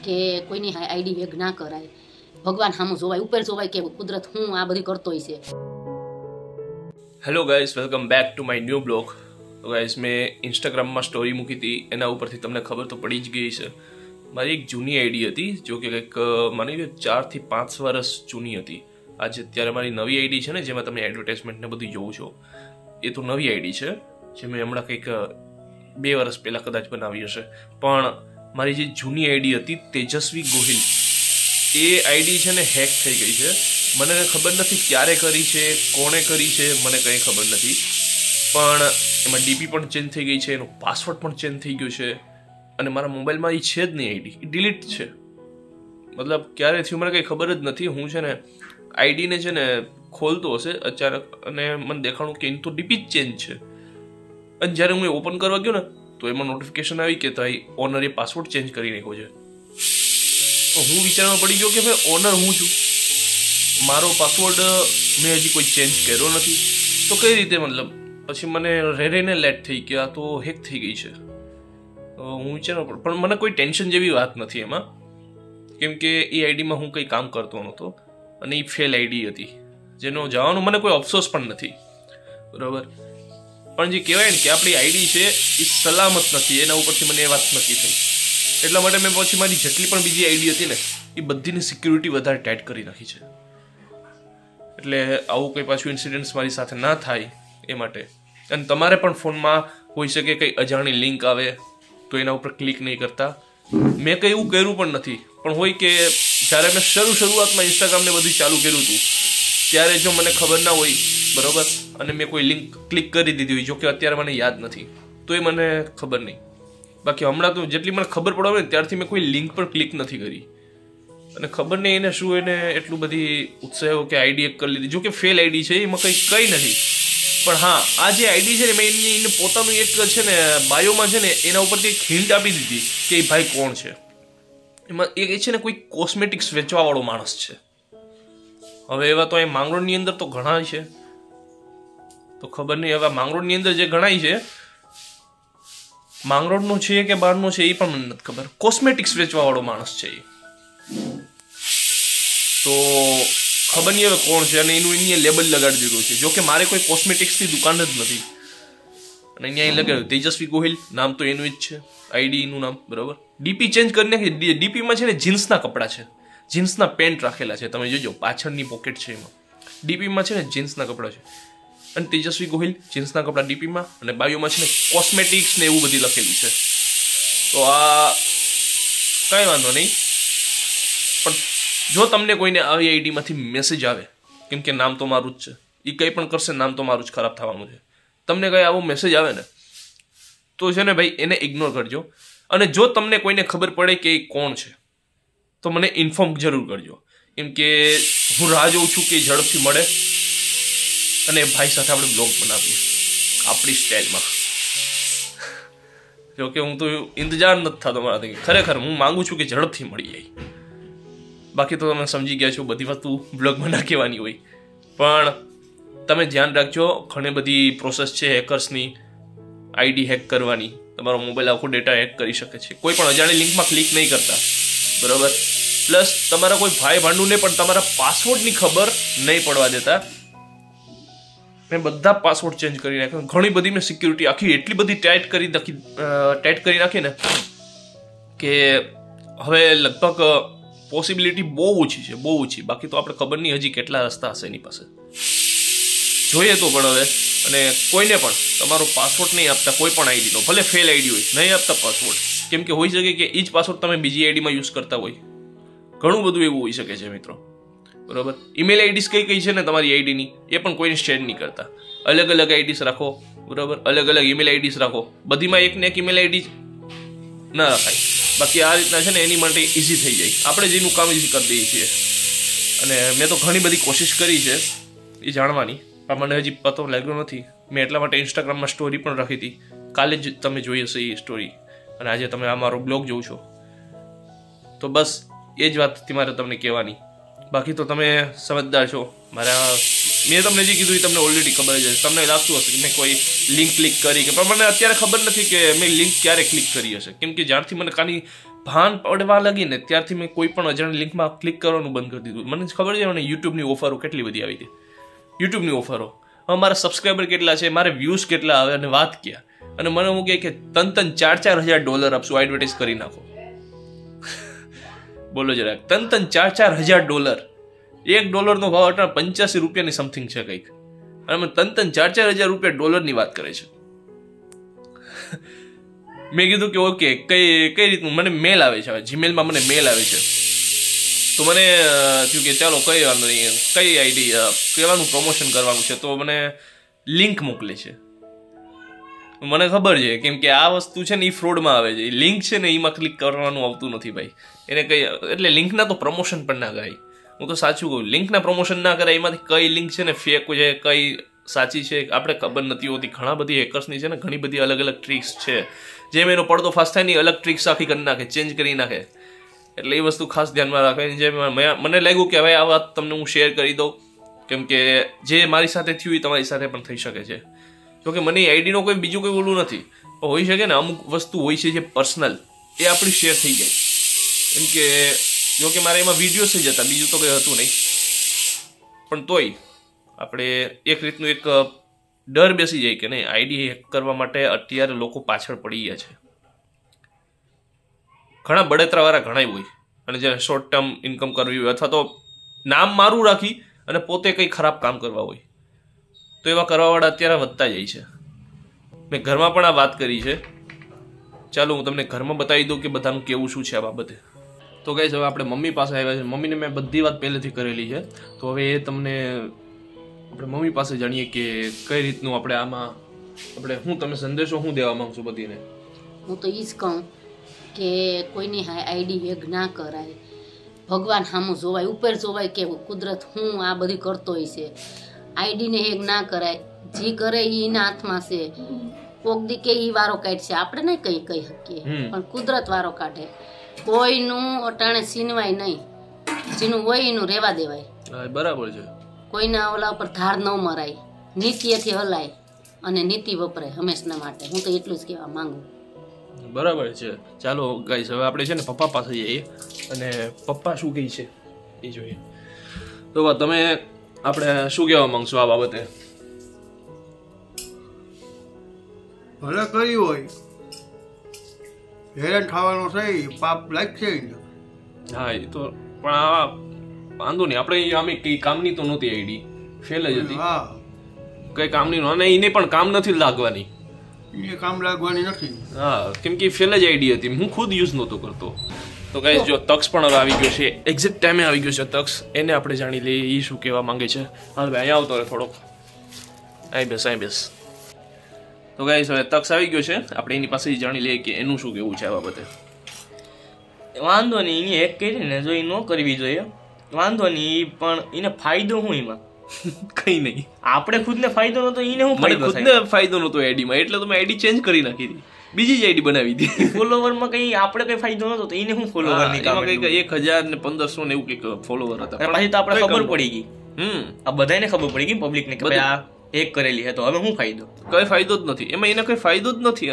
કે કોઈની ID hack ના કરાય, ભગવાન સામું જોવાય, ઉપર જોવાય કે કુદરત હું આ બધી કરતો હોય છે. Hello guys, welcome back to my new blog. તો ગાઈઝ, મેં ઇન્સ્ટાગ્રામમાં સ્ટોરી મૂકી હતી, એના ઉપરથી તમને ખબર તો પડી જ ગઈ છે. મારી એક જૂની આઈડી હતી, જો કે કંઈક માની લો 4 થી 5 વર્ષ જૂની હતી. આજે અત્યારે મારી નવી આઈડી છે ને, જેમાં તમે એડવર્ટાઇઝમેન્ટ ને બધું જોવો છો, એ તો નવી આઈડી છે, જે મેં હમણાં કંઈક 2 વર્ષ પહેલાં કદાચ બનાવી હશે. પણ મારી જે જૂની આઈડી હતી તેજસ્વી ગોહિલ, એ આઈડી છે ને હેક થઈ ગઈ છે. મને ખબર નથી ક્યારે કરી છે, કોણે કરી છે, મને કંઈ ખબર નથી. પણ એમાં ડીપી પણ ચેન્જ થઈ ગઈ છે, એનો પાસવર્ડ પણ ચેન્જ થઈ ગયો છે, અને મારા મોબાઈલમાં એ છે જ નહીં આઈડી, એ ડિલીટ છે. મતલબ ક્યારે થયું મને કંઈ ખબર જ નથી. હું છે ને આઈડીને છે ને ખોલતો હશે અચાનક, અને મને દેખાણું કે એની તો ડીપી જ ચેન્જ છે. અને જ્યારે હું એ ઓપન કરવા ગયો ને, તો એમાં નોટિફિકેશન આવી કે ભાઈ ઓનરે પાસવર્ડ ચેન્જ કરી નાખ્યો છે. તો હું વિચારમાં પડી ગયો કે ભાઈ ઓનર હું છું, મારો પાસવર્ડ મેં હજી કોઈ ચેન્જ કર્યો નથી, તો કઈ રીતે મતલબ. પછી મને રહીને લેટ થઈ કે આ તો હેક થઈ ગઈ છે. તો હું વિચારવા પણ મને કોઈ ટેન્શન જેવી વાત નથી એમાં, કેમ કે એ આઈડીમાં હું કંઈ કામ કરતો નહોતો, અને એ ફેલ આઈડી હતી, જેનો જવાનો મને કોઈ અફસોસ પણ નથી, બરાબર. પણ જે કહેવાય ને કે આપણી આઈડી છે એ સલામત નથી, એના ઉપરથી મને એ વાત નક્કી થઈ. એટલા માટે મેં પછી મારી જેટલી પણ બીજી આઈડી હતી ને, એ બધીની સિક્યુરિટી વધારે ટાઈટ કરી નાખી છે. એટલે આવું કંઈ પાછું ઇન્સિડન્ટ્સ મારી સાથે ના થાય એ માટે. અને તમારે પણ ફોનમાં હોઈ શકે કંઈ અજાણી લિંક આવે તો એના ઉપર ક્લિક નહીં કરતા. મેં કંઈ એવું કર્યું પણ નથી, પણ હોય કે જ્યારે મેં શરૂઆતમાં ઇન્સ્ટાગ્રામને બધું ચાલુ કર્યું હતું, ત્યારે જો મને ખબર ના હોય, બરાબર, અને મેં કોઈ લિંક ક્લિક કરી દીધી હોય, જો કે અત્યારે મને યાદ નથી, તો એ મને ખબર નહીં. બાકી હમણાં તો જેટલી મને ખબર પડે ને ત્યારથી મેં કોઈ લિંક પર ક્લિક નથી કરી. અને ખબર નહીં એને શું એને એટલું બધી ઉત્સાહ કે આઈડી એક કરી લીધી, જો કે ફેલ આઈડી છે, એમાં કંઈ નથી. પણ હા, આ જે આઈડી છે ને, મેં એને પોતાનું એક છે ને બાયોમાં છે ને એના ઉપરથી એક હિન્ટ આપી દીધી કે એ ભાઈ કોણ છે. એમાં એ છે ને કોઈ કોસ્મેટિક્સ વેચવાવાળો માણસ છે. હવે એવા તો અહીં માંગરોળની અંદર તો ઘણા છે, તો ખબર નહીં હવે માંગરોળની અંદર જે ગણાય છે, માંગરોળનો છે કે બહારનો છે એ પણ મને નથી ખબર. કોસ્મેટિક્સ વેચવાવાળો માણસ છે એ, તો ખબર નહીં હવે કોણ છે. અને એનું અહીંયા લેબલ લગાડી દીધું છે, જો કે મારે કોઈ કોસ્મેટિક્સની દુકાન જ નથી, અને અહીંયા લગાડ્યું તેજસ્વી ગોહિલ, નામ તો એનું જ છે, આઈડીનું નામ, બરાબર. ડીપી ચેન્જ કરી નાખી. ડીપીમાં છે ને જીન્સના કપડાં છે, જીન્સના પેન્ટ રાખેલા છે, તમે જોજો પાછળની પોકેટ છે એમાં. ડીપીમાં છે ને જીન્સના કપડાં છે, અને તેજસ્વી ગોહિલ જીન્સના કપડાં ડીપીમાં, અને બાયોમાં છે ને કોસ્મેટિક્સ ને એવું બધી લખેલું છે. તો આ કાંઈ વાંધો નહીં. પણ જો તમને કોઈને આવી આઈડીમાંથી મેસેજ આવે, કેમ કે નામ તો મારું જ છે, એ કંઈ પણ કરશે નામ તો મારું જ ખરાબ થવાનું છે. તમને કંઈ આવો મેસેજ આવે ને, તો છે ને ભાઈ એને ઇગ્નોર કરજો. અને જો તમને કોઈને ખબર પડે કે એ કોણ છે, તો મને ઇન્ફોર્મ જરૂર કરજો, કેમ કે હું રાહ જોઉં છું કે ઝડપથી મળે અને ભાઈ સાથે આપણે બ્લોગ બનાવીએ આપણી સ્ટાઇલમાં. જો કે હું તો ઇંતજાર નથી થતો મારાથી, ખરેખર હું માગું છું કે ઝડપથી મળી જાય. બાકી તો તમે સમજી ગયા છો, બધી વસ્તુ બ્લોગમાં ના કહેવાની હોય. પણ તમે ધ્યાન રાખજો, ઘણી બધી પ્રોસેસ છે હેકર્સની આઈડી હેક કરવાની. તમારો મોબાઈલ આખો ડેટા હેક કરી શકે છે. કોઈ પણ અજાણી લિંકમાં ક્લિક નહીં કરતા, બરાબર. પ્લસ તમારા કોઈ ભાઈ ભાંડુને પણ તમારા પાસવર્ડની ખબર નહીં પડવા દેતા. મેં બધા પાસવર્ડ ચેન્જ કરી નાખ્યા. ઘણી બધી મેં સિક્યુરિટી આખી એટલી બધી ટાઈટ કરી નાખી ને, કે હવે લગભગ પોસિબિલિટી બહુ ઓછી છે, બહુ ઓછી. બાકી તો આપણે ખબર નહીં હજી કેટલા રસ્તા હશે એની પાસે, જોઈએ તો. પણ હવે અને કોઈને પણ તમારો પાસવર્ડ નહીં આપતા, કોઈ પણ આઈડીનો, ભલે ફેલ આઈડી હોય, નહીં આપતા પાસવર્ડ. કેમ કે હોઈ શકે કે એ જ પાસવર્ડ તમે બીજી આઈડીમાં યુઝ કરતા હોય. ઘણું બધું એવું હોઈ શકે છે મિત્રો, બરાબર. ઈમેલ આઈડીસ કઈ છે ને તમારી આઈડીની, એ પણ કોઈને શેર નહીં કરતા. અલગ અલગ આઈડીસ રાખો, બરાબર. અલગ અલગ ઈમેલ આઈડીસ રાખો, બધીમાં એકને એક ઈમેલ આઈડી ના રખાય. બાકી આ રીતના છે ને એની માટે ઇઝી થઈ જાય, આપણે જેનું કામ ઇઝી કરી દઈએ છીએ. અને મેં તો ઘણી બધી કોશિશ કરી છે એ જાણવાની, પણ મને હજી પતો લાગ્યો નથી. મેં એટલા માટે ઇન્સ્ટાગ્રામમાં સ્ટોરી પણ રાખી હતી. કાલે જ તમે જોઈ હશે એ સ્ટોરી, અને આજે તમે આ મારો બ્લોગ જોઉં છો. તો બસ એ જ વાત મારે તમને કહેવાની. બાકી તો તમે સમજદાર છો. મેં તમને જે કીધું એ તમને ઓલરેડી ખબર જ હશે. તમને લાગતું હશે કે મેં કોઈ લિંક ક્લિક કરી, કે પણ મને અત્યારે ખબર નથી કે મેં લિંક ક્યારે ક્લિક કરી હશે. કેમ કે જ્યારથી મને ભાન પડવા લાગી ને ત્યારથી મેં કોઈ પણ અજાણી લિંકમાં ક્લિક કરવાનું બંધ કરી દીધું. મને ખબર છે ને યુટ્યુબની ઓફરો કેટલી બધી આવી હતી. યુટ્યુબની ઓફરો, હવે મારા સબસ્ક્રાઈબર કેટલા છે, મારે વ્યૂઝ કેટલા આવે અને વાત ક્યાં. અને મને હું કહે કે $3,000-4,000 આપશું, એડવર્ટાઇઝ કરી નાખો. બોલો જરાક, $3,000-4,000. $1 નો ભાવ અટાણે 85 રૂપિયાની સમથિંગ છે કંઈક, અને મને $3,000-4,000 ડોલરની વાત કરે છે. મેં કીધું કે ઓકે, કઈ રીતનું મને મેલ આવે છે, જીમેલમાં મને મેલ આવે છે. તો મને થયું કે ચાલો કઈ વાંધો નહીં, કઈ આઈડી કહેવાનું પ્રમોશન કરવાનું છે, તો મને લિંક મોકલે છે. મને ખબર છે, કેમ કે આ વસ્તુ છે ને એ ફ્રોડમાં આવે છે. લિંક છે ને એમાં ક્લિક કરવાનું આવતું નથી ભાઈ. એને કઈ એટલે લિંકના તો પ્રમોશન પણ ના કરાય. હું તો સાચું કહું, લિંકના પ્રમોશન ના કરાય. એમાંથી કઈ લિંક છે ને ફેક છે, કઈ સાચી છે આપણે ખબર નથી હોતી. ઘણા બધી હેકર્સની છે ને ઘણી બધી અલગ અલગ ટ્રિક્સ છે. જેમ એનો પડદો ફાસ્ટ થાય ને અલગ ટ્રિક્સ આખી કરી નાખે, ચેન્જ કરી નાખે. એટલે એ વસ્તુ ખાસ ધ્યાનમાં રાખે. જે મને લાગ્યું કે હવે આ વાત તમને હું શેર કરી દઉં, કેમ કે જે મારી સાથે થયું એ તમારી સાથે પણ થઈ શકે છે. જોકે મને આઈડીનો કોઈ બીજું કોઈ ઓલું નથી, પણ હોઈ શકે ને અમુક વસ્તુ હોય છે જે પર્સનલ, એ આપણી શેર થઈ જાય. કેમ કે જોકે મારે એમાં વિડીયોઝ થઈ જતા, બીજું તો કંઈ હતું નહીં. પણ તોય આપણે એક રીતનું એક ડર બેસી જાય કે નહીં, આઈડી હેક કરવા માટે અત્યારે લોકો પાછળ પડી ગયા છે. ઘણા બળતરાવાળા ઘણા હોય, અને જેને શોર્ટ ટર્મ ઇન્કમ કરવી હોય, અથવા તો નામ મારું રાખી અને પોતે કંઈ ખરાબ કામ કરવા હોય, તો એવા કરવાવાળા અત્યારે વધતા જાય છે. મેં ઘરમાં પણ આ વાત કરી છે. ચાલો હું તમને ઘરમાં બતાવી દઉં કે બધાનું કેવું શું છે આ બાબતે. તો ગાઈસ હવે આપણે મમ્મી પાસે આવ્યા છે. મમ્મીને મેં બધી વાત પહેલેથી કરેલી છે, તો હવે એ તમને આપણે મમ્મી પાસે જાણીએ કે કઈ રીતનું આપણે આમાં હું તમે સંદેશો હું દેવા માંગુ છું બધીને. હું તો ઈ જ કહું કે કોઈની આઈડી હેક ના કરાય. ભગવાન સામું જોવાય, ઉપર જોવાય કે કુદરત હું આ બધી કરતો હોય છે. આઈડીને હેક ના કરાય. જે કરે એ એના હાથમાં છે. કોક દી કે ઈ વારો કાઢશે, આપણે નહીં કહી શકીએ, પણ કુદરત વારો કાઢે. કોઈનું અટાણે સીનવાય નહીં, જેનું હોય એનું રહેવા દેવાય. બરાબર છે. કોઈના ઓલા ઉપર ધાર ન મરાય, નીતિએથી હલાય અને નીતિ વપરાય હંમેશના માટે. હું તો એટલું જ કહેવા માંગુ. બરાબર છે. ચાલો ગાઈસ હવે આપણે છે ને પપ્પા પાસે જઈએ અને પપ્પા શું કહે છે એ જોઈએ. તો તમે આપણે શું કહેવા માંગશો આ બાબતે? ભલે કર્યું હોય, હેરાન ખાવાનો છે, પાપ લાગશે. હા એ તો, પણ આ વાંધો નહીં, આપણે આમે કઈ કામની તો નહોતી આઈડી, ફેલ જ હતી. હા, કઈ કામની અને એને પણ કામ નથી લાગવાની. એ કામ લાગવાની નથી. હા, કેમ કે ફેલ જ આઈડી હતી, હું ખુદ યુઝ નહોતો કરતો. તો ગાઈસ જો તક્ષ પણ હવે આવી ગયો છે, એક્ઝેક્ટ ટાઈમે આવી ગયો છે તક્ષ. એને આપણે જાણી લઈએ એ શું કહેવા માંગે છે. હાલ ભાઈ અહીંયા આવતો રહે થોડોક, અહીં બેસ. તો ગાઈસ હવે તક્ષ આવી ગયો છે, આપણે એની પાસે જાણી લઈએ કે એનું શું કેવું છે આ બાબતે. વાંધો નહીં, એને હેક કરીને જો એ ન કરવી જોઈએ વાંધો નહીં, પણ એને ફાયદો શું એમાં? કઈ નહીં, આપણે ખુદને ફાયદો નતો, એને શું ફાયદો? ખુદને ફાયદો નતો આઈડીમાં, એટલે તો મેં આઈડી ચેન્જ કરી નાખી હતી, બીજી જ આઈડી બનાવી હતી. ફોલોવરમાં કઈ આપણે કઈ ફાયદો નતો, તો એને શું ફોલોવર ની કામ? કઈક 1000 ને 1500 ને એવું કઈક ફોલોવર હતા. પછી તો આપણે ખબર પડી ગઈ, આ બધાને ખબર પડી ગઈ પબ્લિક ને કે ભાઈ આ હેક કરેલી છે, તો હવે શું ફાયદો? કઈ ફાયદો જ નથી એમાં, એને કઈ ફાયદો જ નથી.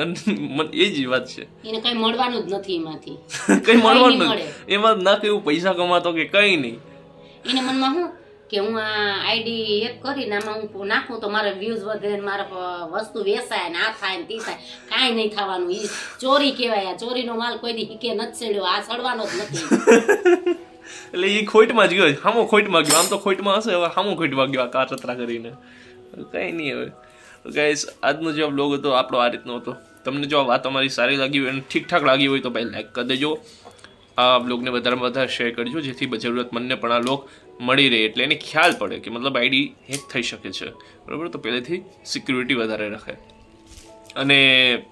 એ જ વાત છે, એને કઈ મળવાનું જ નથી એમાંથી. કઈ મળવાનું નથી એમાં, ના કેવું પૈસા કમાતો કે કઈ નહીં. એને મનમાં શું કે હું આ આઈડી હેક કરીને આમાં હું નાખું તો મારા વ્યૂઝ વધે, મારા વસ્તુ વેચાય ને આ થાય ને તી થાય. કાંઈ નહીં થવાનું, ઈ ચોરી કહેવાય. આ ચોરીનો માલ કોઈ દી હિકે નથી સડ્યો, આ સડવાનો જ નથી. એટલે એ ખોટમાં જ ગયો, હામો ખોટમાં ગયો. આમ તો ખોટમાં હશે, હવે હામો ખોટમાં ગયો આ કાચતરા કરીને. કઈ નહીં. હવે ગાઈસ આજનો જે બ્લોગ હતો આપણો આ રીતનો હતો. તમને જો આ વાત અમારી સારી લાગી હોય અને ઠીકઠાક લાગી હોય તો ભાઈ લાઈક કરી દેજો. આ બ્લોગને વધારેમાં વધારે શેર કરજો, જેથી જરૂરતમંદને પણ આ બ્લોગ મળી રહે, એટલે એને ખ્યાલ પડે કે મતલબ આઈડી હેક થઈ શકે છે, બરાબર. તો પહેલેથી સિક્યુરિટી વધારે રાખે. અને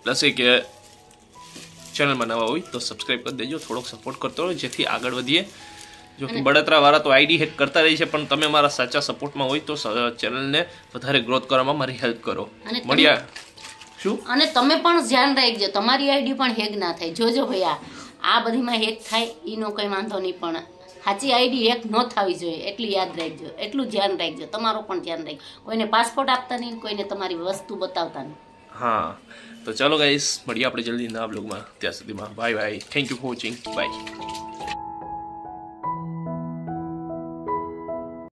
પ્લસ એ કે ચેનલમાં નવા હોય તો સબસ્ક્રાઈબ કરી દેજો, થોડોક સપોર્ટ કરતો હોય જેથી આગળ વધીએ. જો કે બળતરા વાળા તો આઈડી હેક કરતા રહી છે, પણ તમે મારા સાચા સપોર્ટમાં હોય તો ચેનલને વધારે ગ્રોથ કરવામાં મારી હેલ્પ કરો. મળ્યા શું? અને તમે પણ ધ્યાન રાખજો, તમારી આઈડી પણ હેક ના થાય. જોજો ભાઈ આ બધીમાં હેક થાય એનો કઈ વાંધો નહીં, પણ સાચી આઈડી હેક ન થવી જોઈએ એટલું યાદ રાખજો, એટલું ધ્યાન રાખજો. તમારું પણ ધ્યાન રાખજો. કોઈને પાસપોર્ટ આપતા નહીં, કોઈને તમારી વસ્તુ બતાવતા નહીં. હા તો ચાલો ગાઈસ મળીએ આપણે જલ્દી નવા બ્લોગમાં. ત્યાં સુધીમાં bye bye. Thank you for watching. By.